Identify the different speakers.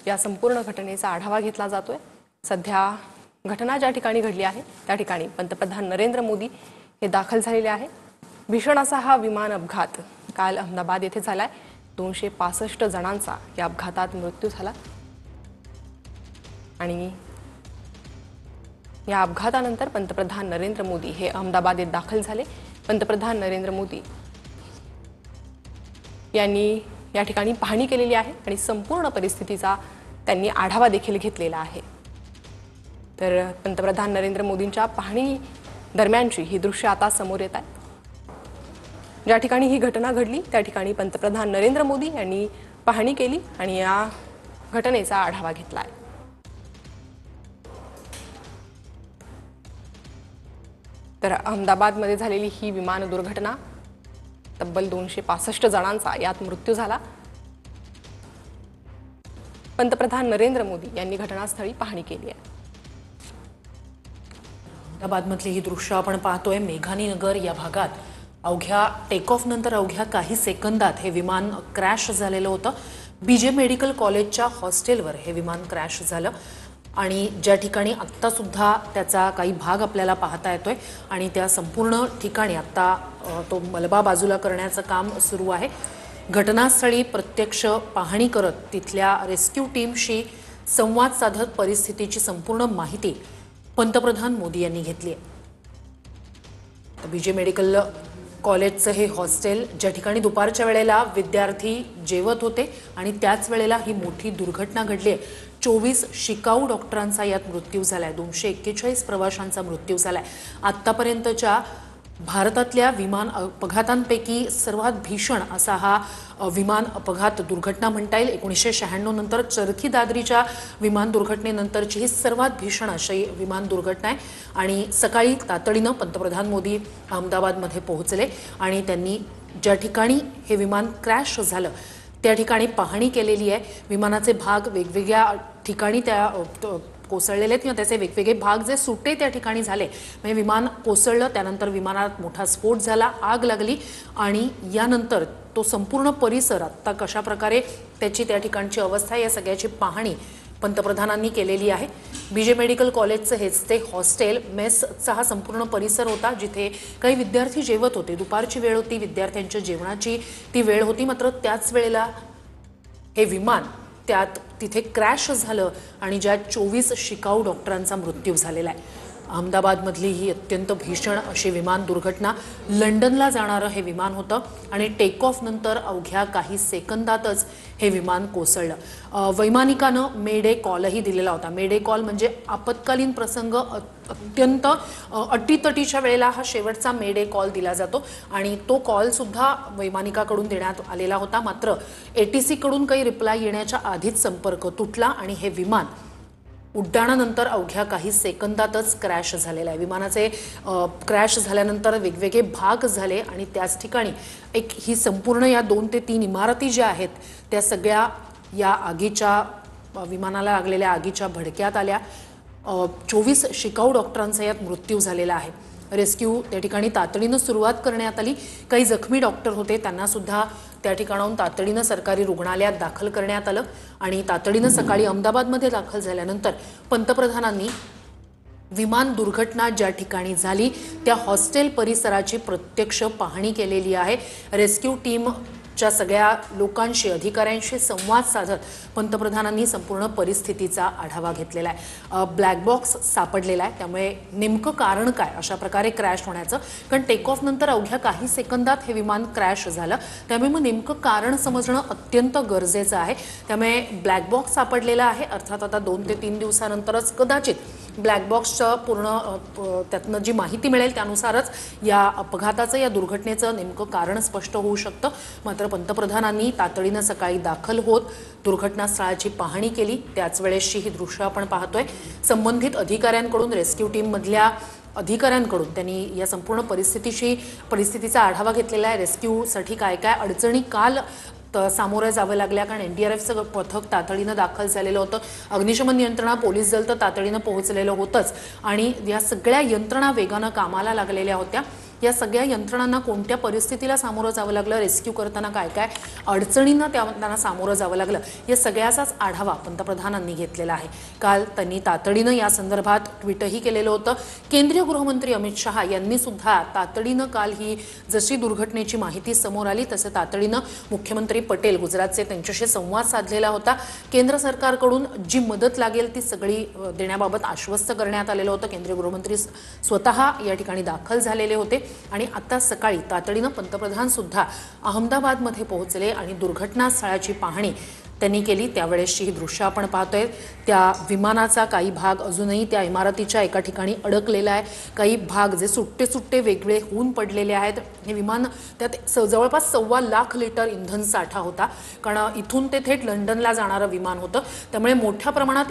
Speaker 1: या संपूर्ण घटनेचा आढावा घेतला जातोय। सध्या घटना ज्या ठिकाणी घडली आहे त्या ठिकाणी पंतप्रधान नरेंद्र मोदी हे दाखल झालेले आहे। भीषण असा हा विमान अपघात काल अहमदाबाद येथे झालाय। 265 जणांचा या अपघातात मृत्यू झाला आणि या अपघातानंतर पंतप्रधान नरेंद्र मोदी हे अहमदाबाद येथे दाखल झाले। पंतप्रधान नरेंद्र मोदी यांनी या ठिकाणी पाहणी केलेली आहे आणि संपूर्ण परिस्थितीचा त्यांनी आढावा देखील घेतलेला आहे। तर पंतप्रधान नरेंद्र मोदींच्या पाहणी दरम्यानची ही दृश्य आता समोर येत आहेत। ज्या ठिकाणी ही घटना घडली त्या ठिकाणी पंतप्रधान नरेंद्र मोदी यांनी पाहणी केली आणि या घटनेचा आढावा घेतलाय। तर अहमदाबादमध्ये झालेली ही विमान दुर्घटना तब्बल 265 जणांचा यात मृत्यू झाला। पंतप्रधान नरेंद्र मोदी यांनी घटनास्थळी पाहणी केली आहे।
Speaker 2: अहमदाबादमधली ही दृश्य आपण पाहतोय। मेघानी नगर या भागात अवघ्या टेक ऑफ नंतर अवघ्या काही सेकंदात हे विमान क्रॅश झालेलं होतं। बीजे मेडिकल कॉलेजच्या हॉस्टेलवर हे विमान क्रॅश झालं आणि ज्या ठिकाणी आत्ता सुद्धा त्याचा काही भाग आपल्याला पाहता येतोय आणि त्या संपूर्ण ठिकाणी आत्ता तो मलबा बाजूला करण्याचं काम सुरू आहे। घटनास्थळी प्रत्यक्ष पाहणी करत तिथल्या रेस्क्यू टीमशी संवाद साधत परिस्थितीची संपूर्ण माहिती पंतप्रधान मोदी यांनी घेतली आहे। बीजे मेडिकल कॉलेजचं हे हॉस्टेल ज्या ठिकाणी दुपारच्या वेळेला विद्यार्थी जेवत होते आणि त्याच वेळेला ही मोठी दुर्घटना घडली आहे। 24 शिकाऊ डॉक्टरांचा यात मृत्यू झालाय। 241 प्रवाशांचा मृत्यू झालाय। आतापर्यंतच्या भारतातल्या विमान अपघातांपैकी सर्वात भीषण असा हा विमान अपघात दुर्घटना म्हणता येईल। 1996 नंतर चरखी दादरीच्या विमान दुर्घटनेनंतरची ही सर्वात भीषण अशी विमान दुर्घटना आहे आणि सकाळी तातडीनं पंतप्रधान मोदी अहमदाबादमध्ये पोहोचले आणि त्यांनी ज्या ठिकाणी हे विमान क्रॅश झालं त्या ठिकाणी पाहणी केलेली आहे। विमानाचे भाग वेगवेगळ्या ठिकाणी त्या कोसळलेले आहेत किंवा त्याचे वेगवेगळे भाग जे सुटे त्या ठिकाणी झाले। म्हणजे विमान कोसळलं, त्यानंतर विमानात मोठा स्फोट झाला, आग लागली आणि यानंतर तो संपूर्ण परिसर आता कशा प्रकारे त्याची त्या ठिकाणची अवस्था या सगळ्याची पाहणी पंतप्रधानांनी केलेली आहे। बीजे मेडिकल कॉलेजचं हेच ते हॉस्टेल मेसचा हा संपूर्ण परिसर होता जिथे काही विद्यार्थी जेवत होते। दुपारची वेळ होती, विद्यार्थ्यांच्या जेवणाची ती वेळ होती, मात्र त्याच वेळेला हे विमान त्यात तिथे क्रॅश झालं आणि ज्या 24 शिकाऊ डॉक्टरांचा मृत्यू झालेला आहे। अहमदाबादमधली ही अत्यंत भीषण अशी विमान दुर्घटना। लंडनला जाणारं हे विमान होतं आणि टेक ऑफ नंतर अवघ्या काही सेकंदातच हे विमान कोसळलं। वैमानिकानं मेडे कॉलही दिलेला होता। मेडे कॉल म्हणजे आपत्कालीन प्रसंग अत्यंत अटीतटीच्या वेळेला हा शेवटचा मेडे कॉल दिला जातो आणि तो कॉल सुद्धा वैमानिकाकडून देण्यात आलेला होता। मात्र ATC कडून काही रिप्लाय येण्याच्या आधीच संपर्क तुटला आणि हे विमान उड्डाणानंतर अवघ्या काही सेकंदातच क्रॅश झालेला आहे। विमानाचे क्रॅश झाल्यानंतर वेगवेगळे भाग झाले आणि त्याच ठिकाणी एक ही संपूर्ण या 2 ते 3 इमारती ज्या आहेत त्या सगळ्या या आगीच्या विमानाला लागलेल्या आगीच्या भडक्यात आल्या। 24 शिकाऊ डॉक्टरांचा यात मृत्यू झालेला आहे। रेस्क्यू त्या ठिकाणी तातडीनं सुरुवात करण्यात आली। काही जखमी डॉक्टर होते त्यांना सुद्धा त्या ठिकाणाहून तातडीनं सरकारी रुग्णालयात दाखल करण्यात आलं आणि तातडीनं सकाळी अहमदाबादमध्ये दाखल झाल्यानंतर पंतप्रधानांनी विमान दुर्घटना ज्या ठिकाणी झाली त्या हॉस्टेल परिसराची प्रत्यक्ष पाहणी केलेली आहे। रेस्क्यू टीमच्या सगळ्या लोकांशी अधिकाऱ्यांशी संवाद साधत पंतप्रधानांनी संपूर्ण परिस्थितीचा आढावा घेतलेला आहे। ब्लॅक बॉक्स सापडलेला आहे, त्यामुळे नेमकं कारण काय अशा प्रकारे क्रॅश होण्याचं, कारण टेक ऑफ नंतर अवघ्या काही सेकंदात हे विमान क्रॅश झालं, त्यामुळे मग नेमकं कारण समजणं अत्यंत गरजेचं आहे। त्यामुळे ब्लॅक बॉक्स सापडलेला आहे। अर्थात आता 2 ते 3 दिवसानंतरच कदाचित ब्लॅक बॉक्सचं पूर्ण त्यातनं जी माहिती मिळेल त्यानुसारच या अपघाताचं या दुर्घटनेचं नेमकं कारण स्पष्ट होऊ शकतं। मात्र पंतप्रधानांनी तातडीनं सकाळी दाखल होत दुर्घटनास्थळाची पाहणी केली। त्याच वेळेसची ही दृश्य आपण पाहतोय। संबंधित अधिकाऱ्यांकडून रेस्क्यू टीम मधल्या अधिकाऱ्यांकडून त्यांनी या संपूर्ण परिस्थितीचा आढावा घेतलेला आहे। रेस्क्यूसाठी काय काय अडचणी काल सामोरे जावं लागल्या, कारण NDRFचं पथक तातडीनं दाखल झालेलं होतं। अग्निशमन यंत्रणा, पोलीस दल तर तातडीनं पोहोचलेलं होतंच आणि या सगळ्या यंत्रणा वेगानं कामाला लागलेल्या होत्या या सगळ्या यंत्रणांना कोणत्या परिस्थितीला सामोरं जावं लागलं, रेस्क्यू करताना काय काय अडचणींना त्यांना सामोरं जावं लागलं, या सगळ्याचाच आढावा पंतप्रधानांनी घेतलेला आहे. काल त्यांनी तातडीनं या संदर्भात ट्विटही केलेलं होतं. केंद्रीय गृहमंत्री अमित शहा यांनी सुद्धा तातडीनं काल ही जशी दुर्घटनेची माहिती समोर आली तसे तातडीनं मुख्यमंत्री पटेल गुजरातचे त्यांच्याशी संवाद साधलेला होता. केंद्र सरकारकडून जी मदत लागेल ती सगळी देण्याबाबत आश्वस्त करण्यात आलेलं होतं. केंद्रीय गृहमंत्री स्वतः या ठिकाणी दाखल झालेले होते आणि आता सकाळी तातडीनं पंतप्रधान सुद्धा अहमदाबादमध्ये पोहोचले आणि दुर्घटनास्थळाची पाहणी त्यांनी केली. त्यावेळेसची ही दृश्य आपण पाहतोय. त्या विमानाचा काही भाग अजूनही त्या इमारतीच्या एका ठिकाणी अडकलेला आहे. काही भाग जे सुट्टे सुट्टे वेगळे होऊन पडलेले आहेत. हे विमान त्यात जवळपास 1.25 लाख लिटर इंधन साठा होता, कारण इथून ते थेट लंडनला जाणारं विमान होतं. त्यामुळे मोठ्या प्रमाणात